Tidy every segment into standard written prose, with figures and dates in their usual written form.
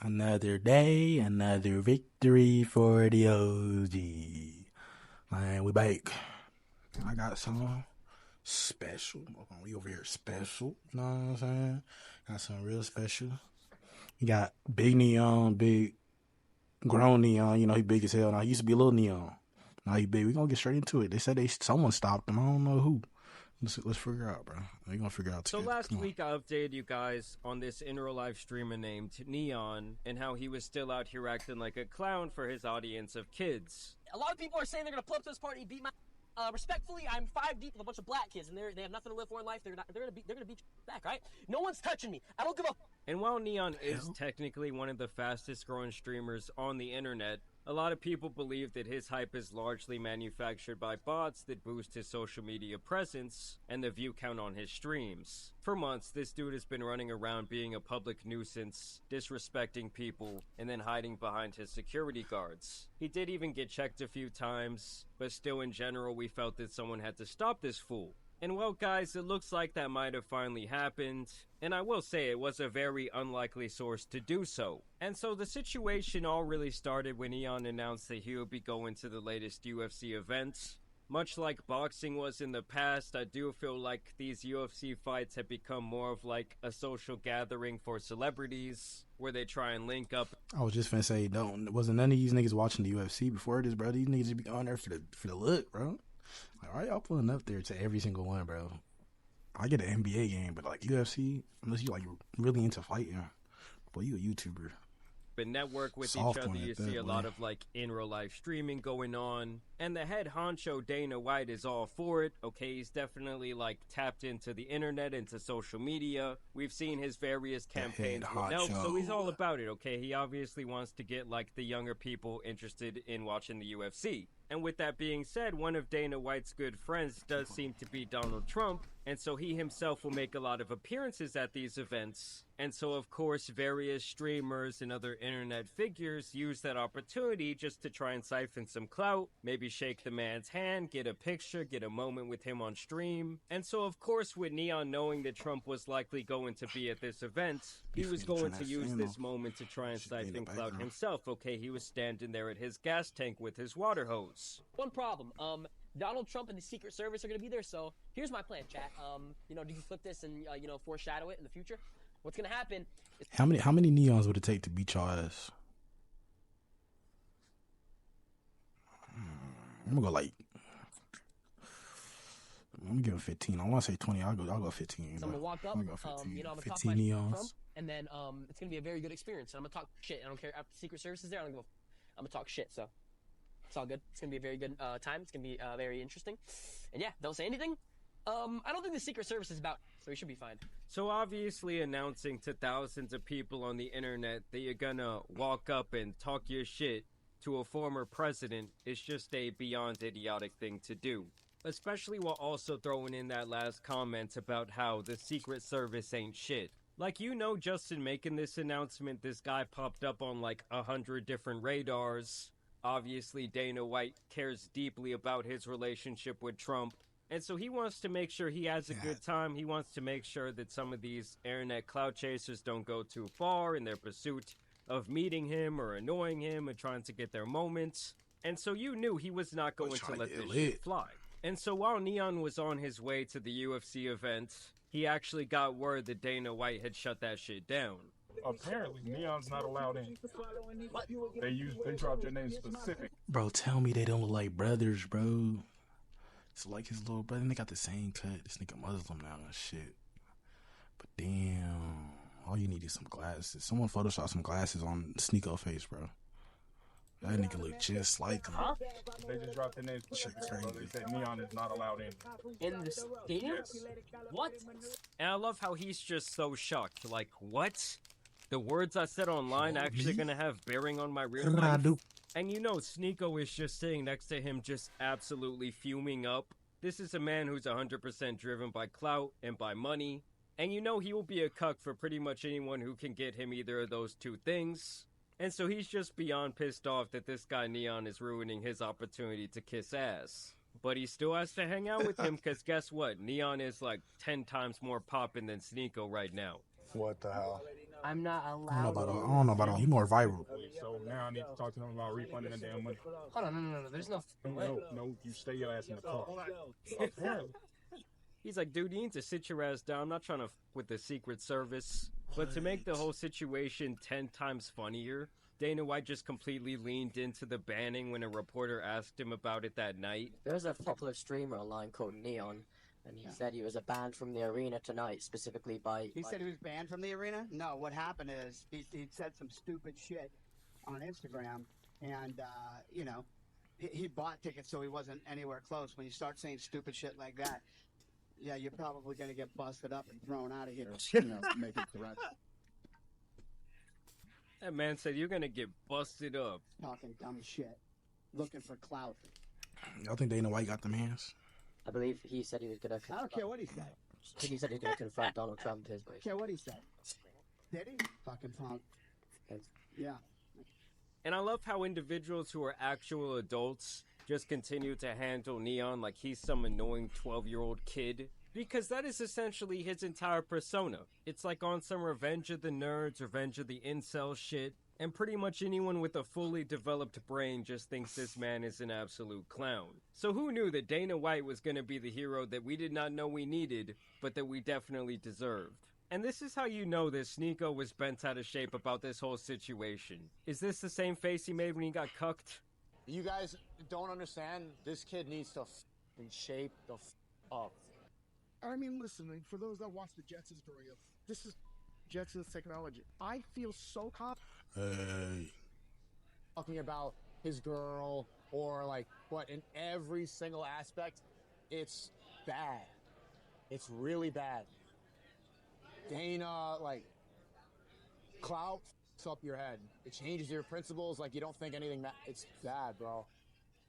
Another day, another victory for the OG. Man, we back. I got some special. We over here special. You know what I'm saying? Got some real special. You got big Neon, big grown Neon. You know, he big as hell now. He used to be a little Neon. Now he big. We gonna get straight into it. They said someone stopped him. I don't know who. Let's figure out, bro. We gonna figure out together. So last week I updated you guys on this in real life streamer named Neon and how he was still out here acting like a clown for his audience of kids. A lot of people are saying they're gonna pull up to this party and beat my. Respectfully, I'm 5 deep with a bunch of black kids, and they have nothing to live for in life. They're gonna beat you back, right? No one's touching me. I don't give a. And while Neon is technically one of the fastest growing streamers on the internet, a lot of people believe that his hype is largely manufactured by bots that boost his social media presence and the view count on his streams. For months, this dude has been running around being a public nuisance, disrespecting people, and then hiding behind his security guards. He did even get checked a few times, but still in general we felt that someone had to stop this fool. And well guys, it looks like that might have finally happened, and I will say it was a very unlikely source to do so. And so the situation all really started when Neon announced that he would be going to the latest UFC event. Much like boxing was in the past, I do feel like these UFC fights have become more of like a social gathering for celebrities, where they try and link up. I was just finna say, wasn't none of these niggas watching the UFC before this, bro? These niggas be on there for the look, bro. Like, why y'all pulling up there to every single one, bro? I get an NBA game, but like UFC, unless you like really into fighting, boy, you a YouTuber. But network with Soft each other, you see a boy. lot of like in real life streaming going on, and the head honcho Dana White is all for it. Okay, he's definitely like tapped into the internet, into social media. We've seen his various campaigns with Nelk, so he's all about it. Okay, he obviously wants to get like the younger people interested in watching the UFC. And with that being said, one of Dana White's good friends does seem to be Donald Trump, and so he himself will make a lot of appearances at these events. And so, of course, various streamers and other internet figures use that opportunity just to try and siphon some clout, maybe shake the man's hand, get a picture, get a moment with him on stream. And so, of course, with Neon knowing that Trump was likely going to be at this event, he was going to use this moment to try and siphon clout himself. Okay, he was standing there at his gas tank with his water hose. One problem. Donald Trump and the Secret Service are gonna be there. So here's my plan, chat. Do you flip this and foreshadow it in the future? What's gonna happen? How many Neons would it take to beat y'all ass? I'm gonna go like. I'm gonna give him 15. I want to say 20. I'll go 15. So I'm gonna walk up. I'm gonna go 15. I'm gonna 15 talk my Neons. Trump, and then it's gonna be a very good experience. And I'm gonna talk shit. I don't care. After the Secret Service is there, I'm gonna talk shit. So it's all good. It's gonna be a very good time. It's gonna be very interesting. And yeah, don't say anything. I don't think the Secret Service is about, so we should be fine. So obviously announcing to thousands of people on the internet that you're gonna walk up and talk your shit to a former president is just a beyond idiotic thing to do. Especially while also throwing in that last comment about how the Secret Service ain't shit. Like, just in making this announcement, this guy popped up on like 100 different radars. Obviously, Dana White cares deeply about his relationship with Trump. And so he wants to make sure he has a good time. He wants to make sure that some of these internet clout chasers don't go too far in their pursuit of meeting him or annoying him and trying to get their moments. And so you knew he was not going to let this shit fly. And so while Neon was on his way to the UFC event, he actually got word that Dana White had shut that shit down. Apparently, Neon's not allowed in. They dropped your name specific. Bro, tell me they don't look like brothers, bro. It's like his little brother. And they got the same cut. This nigga Muslim now and shit. But damn, all you need is some glasses. Someone photoshopped some glasses on Sneeko face, bro. That nigga look just like him. Huh? They just dropped the name specific. They said Neon is not allowed in. In the stadium? Yes. What? And I love how he's just so shocked. Like, what? The words I said online actually gonna have bearing on my real life? And Sneeko is just sitting next to him just absolutely fuming up. This is a man who's 100% driven by clout and by money. And he will be a cuck for pretty much anyone who can get him either of those two things. And so he's just beyond pissed off that this guy Neon is ruining his opportunity to kiss ass. But he still has to hang out with him because guess what? Neon is like 10 times more poppin' than Sneeko right now. What the hell? I'm not I don't know allowed. about all. I don't know about all. He more viral. So now I need to talk to him about refunding the damn money. Hold on, no. There's no way. No, you stay your ass in the car. He's like, dude, you need to sit your ass down. I'm not trying to with the Secret Service. But to make the whole situation 10 times funnier, Dana White just completely leaned into the banning when a reporter asked him about it that night. There's a popular streamer online called Neon, and he said he was banned from the arena tonight, specifically by... He said he was banned from the arena? No, what happened is he said some stupid shit on Instagram, and, you know, he bought tickets so he wasn't anywhere close. When you start saying stupid shit like that, yeah, you're probably going to get busted up and thrown out of here. You know, making threats. That man said you're gonna get busted up. Talking dumb shit. Looking for clout. Y'all think Dana White got them hands? I believe he said he was going to... I don't care what he said. I think he said he was going to confront Donald Trump his I way. don't care what he said. Did he? Fucking punk. Yeah. And I love how individuals who are actual adults just continue to handle Neon like he's some annoying 12-year-old kid. Because that is essentially his entire persona. It's like on some Revenge of the Nerds, Revenge of the Incel shit. And pretty much anyone with a fully developed brain just thinks this man is an absolute clown. So who knew that Dana White was going to be the hero that we did not know we needed, but that we definitely deserved? And this is how you know that Sneeko was bent out of shape about this whole situation. Is this the same face he made when he got cucked? You guys don't understand. This kid needs to in shape the up. I mean, listen, for those that watch the Jetsons growing up, this is Jetsons technology. I feel so Hey. Talking about his girl or like, but in every single aspect, it's bad. It's really bad. Dana, like, clout f***s up your head. It changes your principles. Like, you don't think anything it's bad, bro.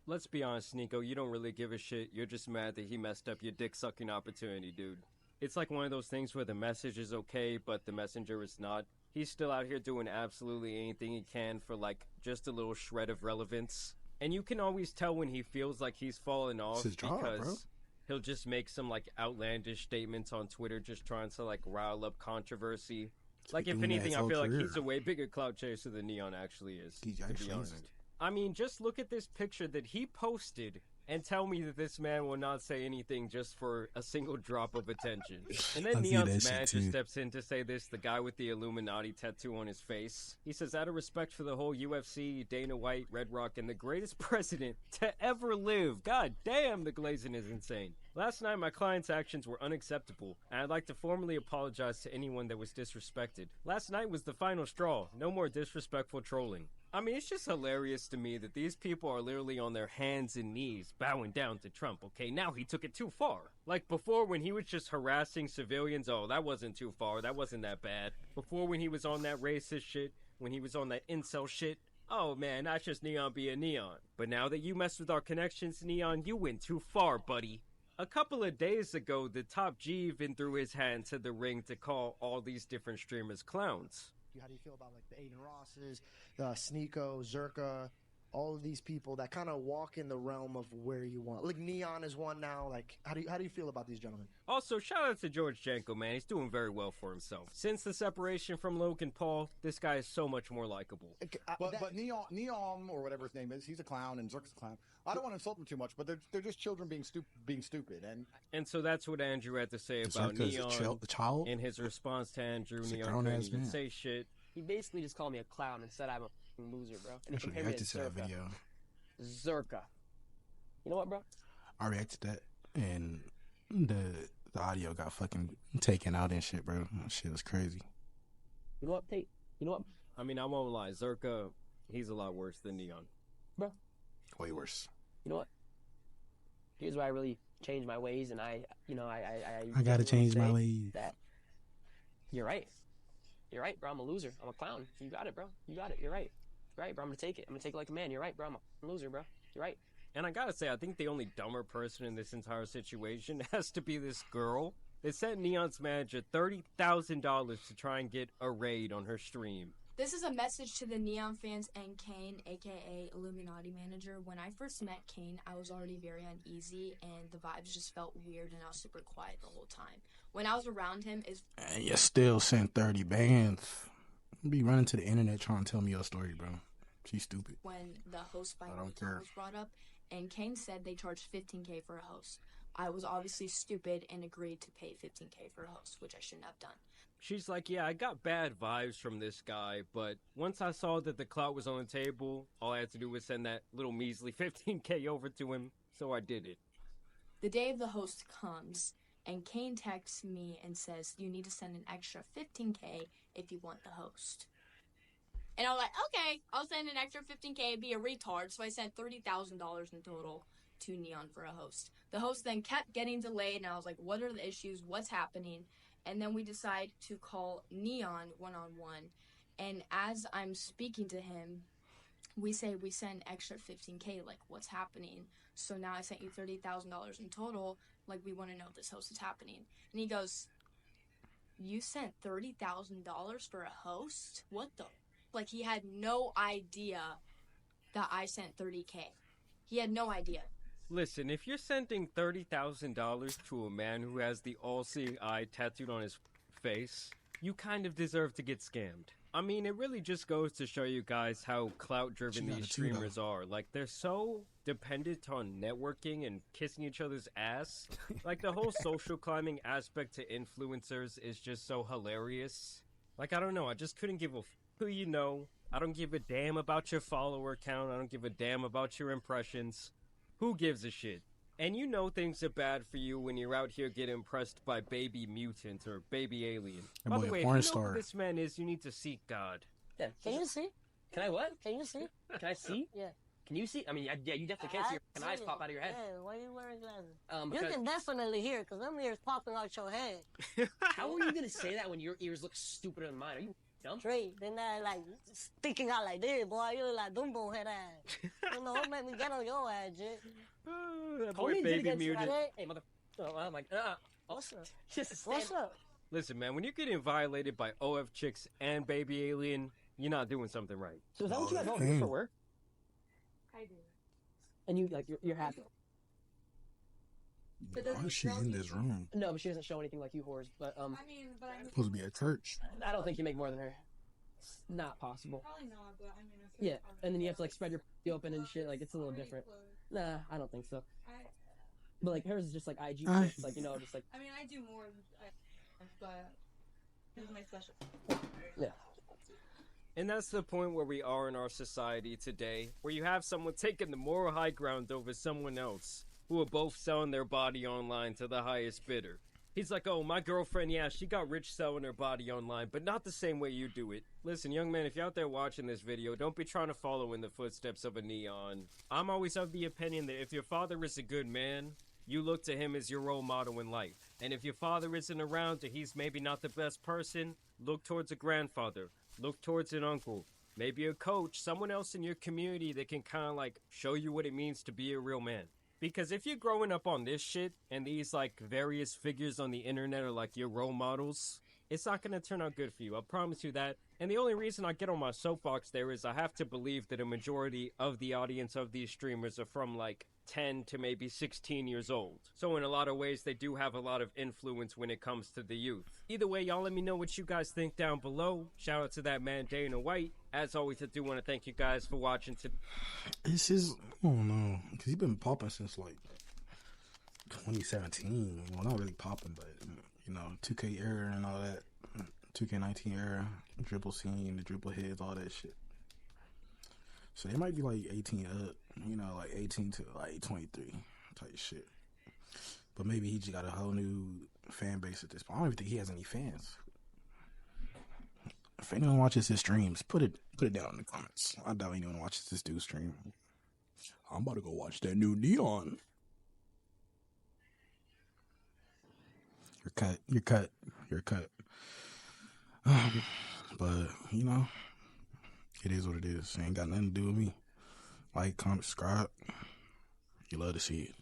Let's be honest, Nico, you don't really give a shit. You're just mad that he messed up your dick-sucking opportunity, dude. It's like one of those things where the message is okay, but the messenger is not. He's still out here doing absolutely anything he can for, like, just a little shred of relevance. And you can always tell when he feels like he's fallen off because he'll just make some, like, outlandish statements on Twitter just trying to, like, rile up controversy. Like, if anything, I feel like he's a way bigger clout chaser than Neon actually is, to be honest. I mean, just look at this picture that he posted and tell me that this man will not say anything just for a single drop of attention. And then Neon's manager steps in to say this, the guy with the Illuminati tattoo on his face. He says, out of respect for the whole UFC, Dana White, Red Rock, and the greatest president to ever live. God damn, the glazing is insane. Last night, my client's actions were unacceptable, and I'd like to formally apologize to anyone that was disrespected. Last night was the final straw. No more disrespectful trolling. I mean, it's just hilarious to me that these people are literally on their hands and knees bowing down to Trump, okay? Now he took it too far. Like before when he was just harassing civilians, oh, that wasn't too far, that wasn't that bad. Before when he was on that racist shit, when he was on that incel shit, oh man, that's just Neon being Neon. But now that you messed with our connections, Neon, you went too far, buddy. A couple of days ago, the Top G even threw his hand to the ring to call all these different streamers clowns. How do you feel about like the Aiden Rosses, the Sneeko, Zerka, all of these people that kind of walk in the realm of where you want? Like Neon is one now. Like, how do you feel about these gentlemen? Also, shout out to George Janko, man. He's doing very well for himself. Since the separation from Logan Paul, this guy is so much more likable. But Neon or whatever his name is, he's a clown and Zerka's a clown. I don't want to insult them too much, but they're just children being stupid. And so that's what Andrew had to say about Neon. The child? In his response to Andrew, Neon couldn't even say shit. He basically just called me a clown and said I'm a loser, bro. And he compared me to that video. Zerka. You know what, bro? I reacted to that, and the audio got fucking taken out and shit, bro. That shit was crazy. You know what, Tate? You know what? I mean, I won't lie. Zerka, he's a lot worse than Neon. Bro. Way worse. You know what? Here's where I really changed my ways, and I gotta change my ways. That you're right. You're right, bro. I'm a loser. I'm a clown. You got it, bro. You got it. You're right. You're right, bro. I'm gonna take it. I'm gonna take it like a man. You're right, bro. I'm a loser, bro. You're right. And I gotta say, I think the only dumber person in this entire situation has to be this girl that sent Neon's manager $30,000 to try and get a raid on her stream. This is a message to the Neon fans and Kane, aka Illuminati manager. When I first met Kane, I was already very uneasy, and the vibes just felt weird, and I was super quiet the whole time. When I was around him, And you still sent 30 bands. Be running to the internet trying to tell me your story, bro. She's stupid. When the host by I don't MYTAM care. was brought up, and Kane said they charged $15K for a host. I was obviously stupid and agreed to pay $15K for a host, which I shouldn't have done. She's like, yeah, I got bad vibes from this guy, but once I saw that the clout was on the table, all I had to do was send that little measly $15K over to him, so I did it. The day of the host comes, and Kane texts me and says, you need to send an extra $15K if you want the host. And I was like, okay, I'll send an extra $15K and be a retard. So I sent $30,000 in total to Neon for a host. The host then kept getting delayed, and I was like, what are the issues? What's happening? And then we decide to call Neon one-on-one. And as I'm speaking to him, we say we send extra $15K, like, what's happening? So now I sent you $30,000 in total, like, we want to know if this host is happening. And he goes, you sent $30,000 for a host? What the? Like, he had no idea that I sent $30K. He had no idea. Listen, if you're sending $30,000 to a man who has the all-seeing eye tattooed on his face, you kind of deserve to get scammed. I mean, it really just goes to show you guys how clout-driven these streamers are. Like, they're so dependent on networking and kissing each other's ass. Like, the whole social climbing aspect to influencers is just so hilarious. Like, I don't know, I just couldn't give a who you know. I don't give a damn about your follower count. I don't give a damn about your impressions. Who gives a shit? And you know things are bad for you when you're out here getting impressed by baby mutant or baby alien. That By boy the a way, if you porn know star. who this man is, you need to seek God. Yeah. Can you see? Can I what? Can you see? Can I see? Yeah. Can you see? I mean, yeah, you definitely can see. Can eyes pop out of your head? Yeah, why are you wearing glasses? You Because- can definitely hear, because them ears popping out your head. How are you gonna say that when your ears look stupider than mine? Are you dumb? Straight. Then they're like sticking out like this, boy. You look like Dumbo head ass. You know, don't make me get on your ass, Jit. That Call boy me baby against mutant. Friday. Hey, mother. Oh, I'm like, What's up? just What's up? Listen, man, when you're getting violated by OF chicks and baby alien, you're not doing something right. So is that what you guys all do for work? I do. And you like you're happy? Why is she in this room? No, but she doesn't show anything like you whores. But I mean, but I'm Supposed to be at church. I don't think you make more than her. It's not possible. probably not, but I mean, Yeah, and then you have to like spread your open and shit. Like it's a little different. Nah, I don't think so. But like hers is just like IG, pics, like you know, just like I mean, I do more, but this is my special. yeah. And that's the point where we are in our society today, where you have someone taking the moral high ground over someone else, who are both selling their body online to the highest bidder. He's like, oh, my girlfriend, yeah, she got rich selling her body online, but not the same way you do it. Listen, young man, if you're out there watching this video, don't be trying to follow in the footsteps of a Neon. I'm always of the opinion that if your father is a good man, you look to him as your role model in life. And if your father isn't around or he's maybe not the best person, look towards a grandfather. Look towards an uncle. Maybe a coach, someone else in your community that can kind of like show you what it means to be a real man. Because if you're growing up on this shit and these like various figures on the internet are like your role models, it's not going to turn out good for you. I promise you that. And the only reason I get on my soapbox there is I have to believe that a majority of the audience of these streamers are from like 10 to maybe 16 years old. So in a lot of ways, they do have a lot of influence when it comes to the youth. Either way, y'all let me know what you guys think down below. Shout out to that man, Dana White. As always, I do want to thank you guys for watching today. This is, I don't know, because he's been popping since like 2017. Well, not really popping, but you know, 2K era and all that, 2K19 era, dribble scene, the dribble heads, all that shit. So they might be like 18 up, you know, like 18 to like 23 type shit. But maybe he just got a whole new fan base at this point. I don't even think he has any fans. If anyone watches his streams, put it down in the comments. I doubt anyone watches this dude's stream. I'm about to go watch that new Neon. You're cut. But, you know, it is what it is. It ain't got nothing to do with me. Like, comment, subscribe. You love to see it.